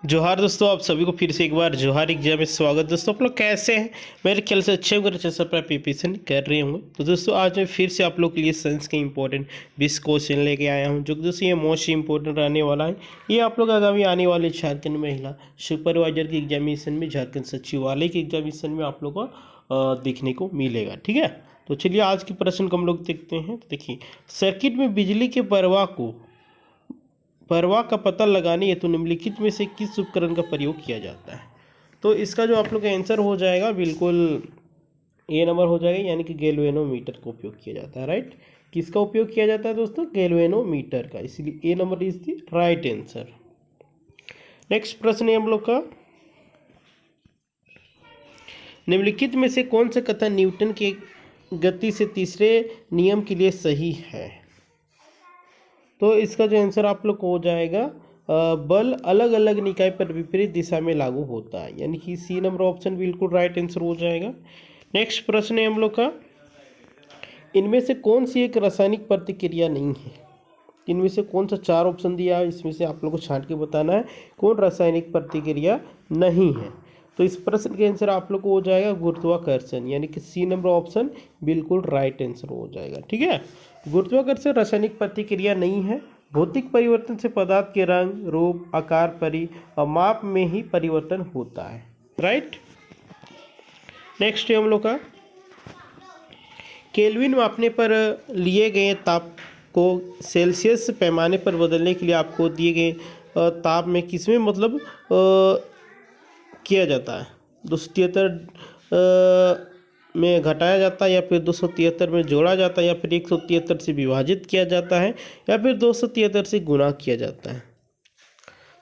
जोहार दोस्तों, आप सभी को फिर से एक बार जोहार एग्जाम में स्वागत। दोस्तों आप लोग कैसे हैं? मेरे ख्याल से अच्छे होंगे, अच्छे से अपना प्रिपरेशन कर रहे होंगे। तो दोस्तों आज मैं फिर से आप लोग के लिए साइंस के इंपॉर्टेंट 20 क्वेश्चन लेके आया हूं, जो कि दोस्तों ये मोस्ट इंपॉर्टेंट रहने वाला है। ये आप लोग आगामी आने वाले झारखंड महिला सुपरवाइजर के एग्जामिनेशन में, झारखंड सचिवालय के एग्जामिनेशन में आप लोग को देखने को मिलेगा। ठीक है, तो चलिए आज के प्रश्न को हम लोग देखते हैं। तो देखिए, सर्किट में बिजली के प्रवाह का पता लगाने हेतु निम्नलिखित में से किस उपकरण का प्रयोग किया जाता है? तो इसका जो आप लोग का आंसर हो जाएगा बिल्कुल ए नंबर हो जाएगा, यानी कि गैल्वेनोमीटर का उपयोग किया जाता है। राइट, किसका उपयोग किया जाता है दोस्तों? गैल्वेनोमीटर का, इसलिए A number is the right answer. Next प्रश्न है हम लोग का, निम्नलिखित में से कौन सा कथन न्यूटन के गति से तीसरे नियम के लिए सही है? तो इसका जो आंसर आप लोग को हो जाएगा बल अलग अलग निकाय पर विपरीत दिशा में लागू होता है, यानी कि सी नंबर ऑप्शन बिल्कुल राइट आंसर हो जाएगा। नेक्स्ट प्रश्न है हम लोग का, इनमें से कौन सी एक रासायनिक प्रतिक्रिया नहीं है? इनमें से कौन सा, चार ऑप्शन दिया है, इसमें से आप लोग को छांट के बताना है कौन रासायनिक प्रतिक्रिया नहीं है। तो इस प्रश्न के आंसर आप लोग को हो जाएगा गुरुत्वाकर्षण, यानी कि सी नंबर ऑप्शन बिल्कुल राइट आंसर हो जाएगा। ठीक है, गुरुत्वाकर्षण रासायनिक प्रतिक्रिया नहीं है। भौतिक परिवर्तन से पदार्थ के रंग, रूप, आकार, परि और माप में ही परिवर्तन होता है। राइट, नेक्स्ट है हम लोग का, केल्विन मापने पर लिए गए ताप को सेल्सियस पैमाने पर बदलने के लिए आपको दिए गए ताप में किसमें मतलब किया जाता है? 273 में घटाया जाता है, या फिर 273 में जोड़ा जाता है, या फिर 173 से विभाजित किया जाता है, या फिर 273 से गुणा किया जाता है?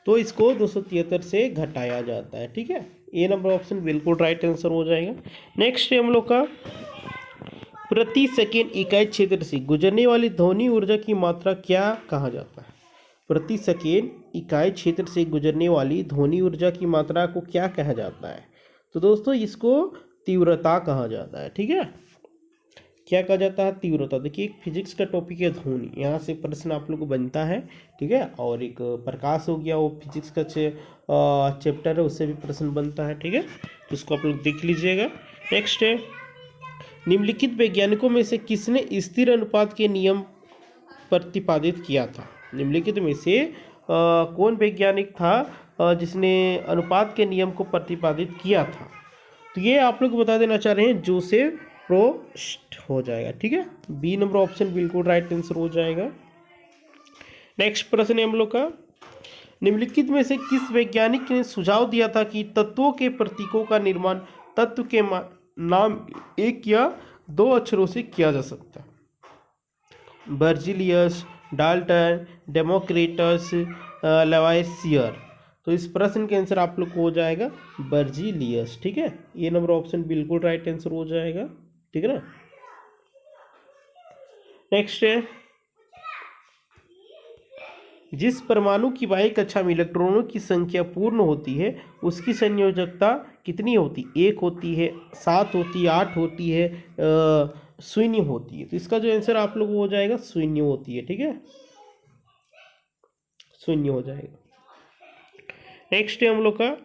तो इसको 273 से घटाया जाता है। ठीक है, ए नंबर ऑप्शन बिल्कुल राइट आंसर हो जाएगा। नेक्स्ट है हम लोग का, प्रति सेकेंड इकाई क्षेत्र से गुजरने वाली ध्वनि ऊर्जा की मात्रा क्या कहा जाता है? प्रति सेकेंड इकाई क्षेत्र से गुजरने वाली ध्वनि ऊर्जा की मात्रा को क्या कहा जाता है? तो दोस्तों इसको तीव्रता कहा जाता है। ठीक है, क्या कहा जाता है? तीव्रता। देखिए, एक फिजिक्स का टॉपिक है ध्वनि, यहाँ से प्रश्न आप लोग को बनता है। ठीक है, और एक प्रकाश हो गया, वो फिजिक्स का चैप्टर है, उससे भी प्रश्न बनता है। ठीक है, तो उसको आप लोग देख लीजिएगा। नेक्स्ट है, निम्नलिखित वैज्ञानिकों में से किसने स्थिर अनुपात के नियम प्रतिपादित किया था? निम्नलिखित में से कौन वैज्ञानिक था जिसने अनुपात के नियम को प्रतिपादित किया था? तो ये आप लोग बता देना चाह रहे हैं, जोसेफ प्रोस्ट हो जाएगा। ठीक है, बी नंबर ऑप्शन बिल्कुल राइट आंसर हो जाएगा। नेक्स्ट प्रश्न है हम लोग का, निम्नलिखित में से किस वैज्ञानिक ने सुझाव दिया था कि तत्वों के प्रतीकों का निर्माण तत्व के नाम एक या दो अक्षरों से किया जा सकता है? Berzelius, Dalton, Democritus, Lavoisier. तो इस प्रश्न के आंसर आप लोग को हो जाएगा बर्जिलियस। ठीक है, ये नंबर ऑप्शन बिल्कुल राइट आंसर हो जाएगा। ठीक है ना। नेक्स्ट है, जिस परमाणु की बाह्य कक्षा में इलेक्ट्रॉनों की संख्या पूर्ण होती है उसकी संयोजकता कितनी होती? 1 होती है, 7 होती है, 8 होती है, शून्य होती है? तो इसका जो आंसर आप लोग को हो जाएगा शून्य होती है। ठीक है, शून्य हो जाएगा। नेक्स्ट है हम लोग का,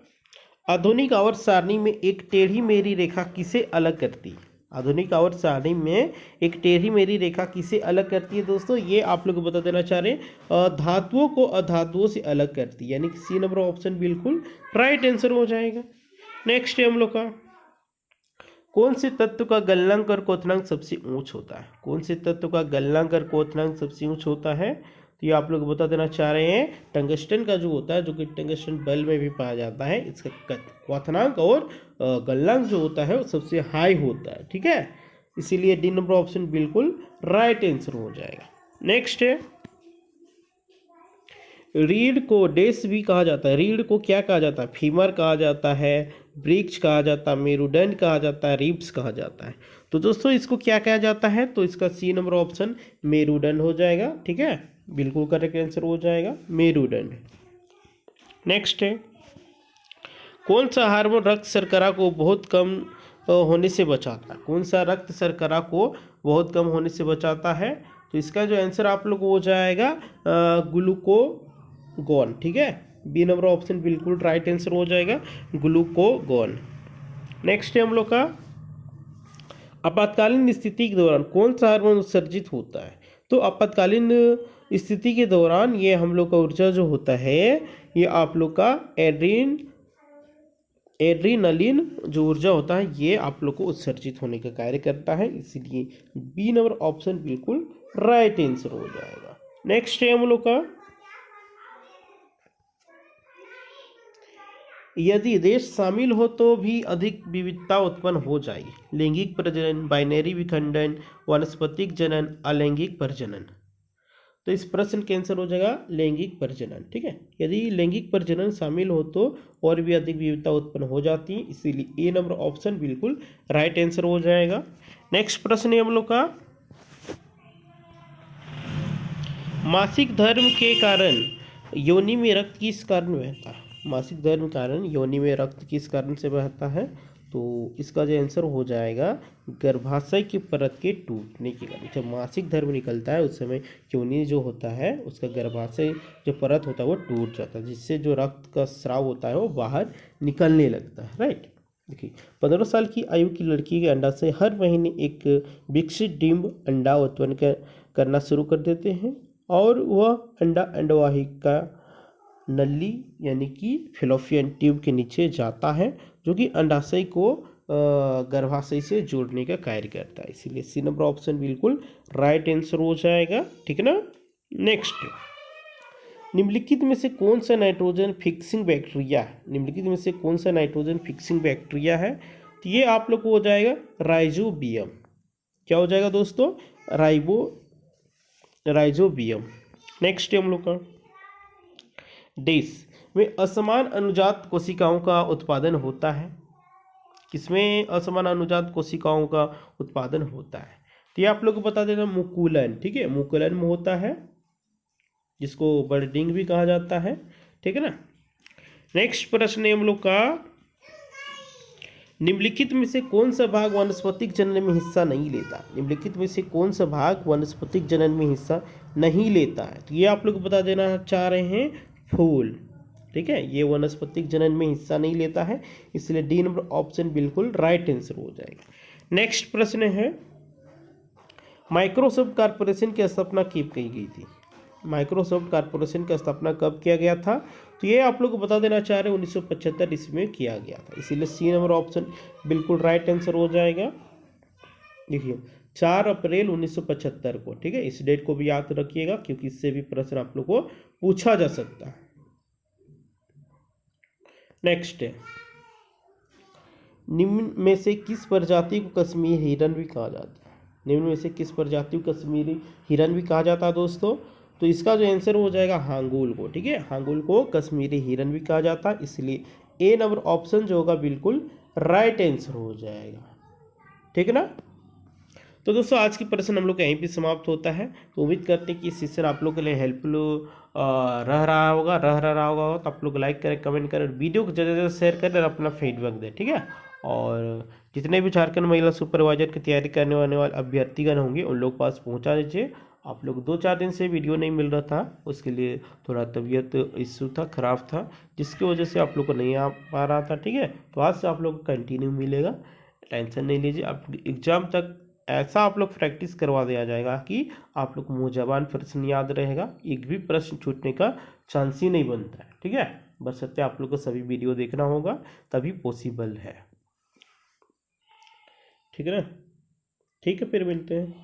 आधुनिक आवर्त सारणी में एक टेढ़ी मेढ़ी रेखा किसे अलग करती है? आधुनिक आवर्त सारणी में एक टेढ़ी मेढ़ी रेखा किसे अलग करती है दोस्तों? ये आप लोग बता देना चाह रहे हैं, धातुओं को अधातुओं से अलग करती है, यानी कि सी नंबर ऑप्शन बिल्कुल राइट आंसर हो जाएगा। नेक्स्ट है हम लोग का, कौन से तत्व का गलनांक और क्वथनांक सबसे ऊंच होता है? कौन से तत्व का गलनांक और क्वथनांक सबसे ऊंच होता है? तो ये आप लोग बता देना चाह रहे हैं, टंगस्टन का जो होता है, जो कि टंगस्टन बल्ब में भी पाया जाता है, इसका क्वथनांक और गलनांक जो होता है वो सबसे हाई होता है। ठीक है, इसीलिए डी नंबर ऑप्शन बिल्कुल राइट आंसर हो जाएगा। नेक्स्ट है, रीढ़ को डैश भी कहा जाता है। रीढ़ को क्या कहा जाता है? फीमर कहा जाता है, ब्रिक्स कहा जाता है, मेरुदंड कहा जाता है, रिब्स कहा जाता है। तो दोस्तों इसको क्या कहा जाता है? तो इसका सी नंबर ऑप्शन मेरुदंड हो जाएगा। ठीक है, बिल्कुल करेक्ट आंसर हो जाएगा मेरुदंड। नेक्स्ट है, कौन सा हार्मोन रक्त शर्करा को बहुत कम होने से बचाता है? कौन सा रक्त शर्करा को बहुत कम होने से बचाता है? तो इसका जो आंसर आप लोग को हो जाएगा ग्लूकोगोन। ठीक है, बी नंबर ऑप्शन बिल्कुल राइट आंसर हो जाएगा, ग्लूकोगोन। नेक्स्ट है हम लोग का आपातकालीन स्थिति के दौरान कौन सा हार्मोन उत्सर्जित होता है। तो आपातकालीन स्थिति के दौरान ये हम लोग का ऊर्जा जो होता है ये आप लोग का एड्रीनलिन जो ऊर्जा होता है ये आप लोग को उत्सर्जित होने का कार्य करता है, इसलिए बी नंबर ऑप्शन बिल्कुल राइट आंसर हो जाएगा। नेक्स्ट है हम लोग का यदि देश शामिल हो तो भी अधिक विविधता उत्पन्न हो जाएगी। लैंगिक प्रजनन, बाइनरी विखंडन, वानस्पतिक जनन, अलैंगिक प्रजनन। तो इस प्रश्न का आंसर हो जाएगा लैंगिक प्रजनन। ठीक है, यदि लैंगिक प्रजनन शामिल हो तो और भी अधिक विविधता उत्पन्न हो जाती है, इसीलिए ए नंबर ऑप्शन बिल्कुल राइट आंसर हो जाएगा। नेक्स्ट प्रश्न है हम लोग का मासिक धर्म के कारण योनि में रक्त किस कारण बहता है। मासिक धर्म के कारण योनि में रक्त किस कारण से बहता है। तो इसका जो आंसर हो जाएगा गर्भाशय की परत के टूटने के कारण। जब मासिक धर्म निकलता है उस समय योनि जो होता है उसका गर्भाशय जो परत होता है वो टूट जाता है, जिससे जो रक्त का स्राव होता है वो बाहर निकलने लगता है। राइट, देखिए 15 साल की आयु की लड़की के अंडा से हर महीने एक विकसित डिंब अंडा उत्पन्न करना शुरू कर देते हैं और वह अंडा अंडवाहिका नली यानी कि फेलोपियन ट्यूब के नीचे जाता है, जो कि अंडाशय को गर्भाशय से जोड़ने का कार्य करता है, इसीलिए सी नंबर ऑप्शन बिल्कुल राइट आंसर हो जाएगा। ठीक है ना। नेक्स्ट, निम्नलिखित में से कौन सा नाइट्रोजन फिक्सिंग बैक्टीरिया है। निम्नलिखित में से कौन सा नाइट्रोजन फिक्सिंग बैक्टीरिया है। तो ये आप लोग को हो जाएगा राइजोबियम। क्या हो जाएगा दोस्तों, राइजोबियम। नेक्स्ट हम लोग का डिश में असमान अनुजात कोशिकाओं का उत्पादन होता है। किसमें असमान अनुजात कोशिकाओं का उत्पादन होता है। तो ये आप लोग को बता देना मुकुलन। ठीक है, मुकुलन में होता है, जिसको बर्डिंग भी कहा जाता है। ठीक है ना। नेक्स्ट प्रश्न है हम लोग का निम्नलिखित में से कौन सा भाग वानस्पतिक जनन में हिस्सा नहीं लेता। निम्नलिखित में से कौन सा भाग वानस्पतिक जनन में हिस्सा नहीं लेता है। तो ये आप लोग बता देना चाह रहे हैं फूल। ठीक है, ये वनस्पतिक जनन में हिस्सा नहीं लेता है, इसलिए डी नंबर ऑप्शन बिल्कुल राइट आंसर हो जाएगा। नेक्स्ट प्रश्न है माइक्रोसॉफ्ट कॉर्पोरेशन की स्थापना कब की गई थी। माइक्रोसॉफ्ट कॉर्पोरेशन का स्थापना कब किया गया था। तो ये आप लोग को बता देना चाह रहे हैं 1975 ईस्वी में किया गया था, इसीलिए सी नंबर ऑप्शन बिल्कुल राइट आंसर हो जाएगा। देखिए 4 अप्रैल 1975 को। ठीक है, इस डेट को भी याद रखिएगा क्योंकि इससे भी प्रश्न आप लोग को पूछा जा सकता है। नेक्स्ट है निम्न में से किस प्रजाति को कश्मीरी हिरन भी कहा जाता है। निम्न में से किस प्रजाति को कश्मीरी हिरन भी कहा जाता है दोस्तों। तो इसका जो आंसर हो जाएगा हांगुल को। ठीक है, हांगुल को कश्मीरी हिरन भी कहा जाता है, इसलिए ए नंबर ऑप्शन जो होगा बिल्कुल राइट आंसर हो जाएगा। ठीक है ना। तो दोस्तों आज की प्रश्न हम लोग का यहीं पे समाप्त होता है। तो उम्मीद करते हैं कि इस सेशन आप लोग के लिए हेल्पफुल रह रहा होगा तो आप लोग लाइक करें, कमेंट करें, वीडियो को ज़्यादा से ज़्यादा शेयर करें और अपना फीडबैक दें। ठीक है, और जितने भी झारखंड महिला सुपरवाइजर की तैयारी करने वाले अभ्यर्थीगण होंगे उन लोग पास पहुँचा दीजिए। आप लोग 2-4 दिन से वीडियो नहीं मिल रहा था, उसके लिए थोड़ा तबीयत इशू था, ख़राब था, जिसकी वजह से आप लोग को नहीं आ पा रहा था। ठीक है, तो आज से आप लोग को कंटिन्यू मिलेगा, टेंशन नहीं लीजिए। आप एग्ज़ाम तक ऐसा आप लोग प्रैक्टिस करवा दिया जाएगा कि आप लोग मुँह ज़बान प्रश्न याद रहेगा, एक भी प्रश्न छूटने का चांस ही नहीं बनता है। ठीक है, बशर्ते आप लोग को सभी वीडियो देखना होगा तभी पॉसिबल है। ठीक है ना। ठीक है, फिर मिलते हैं।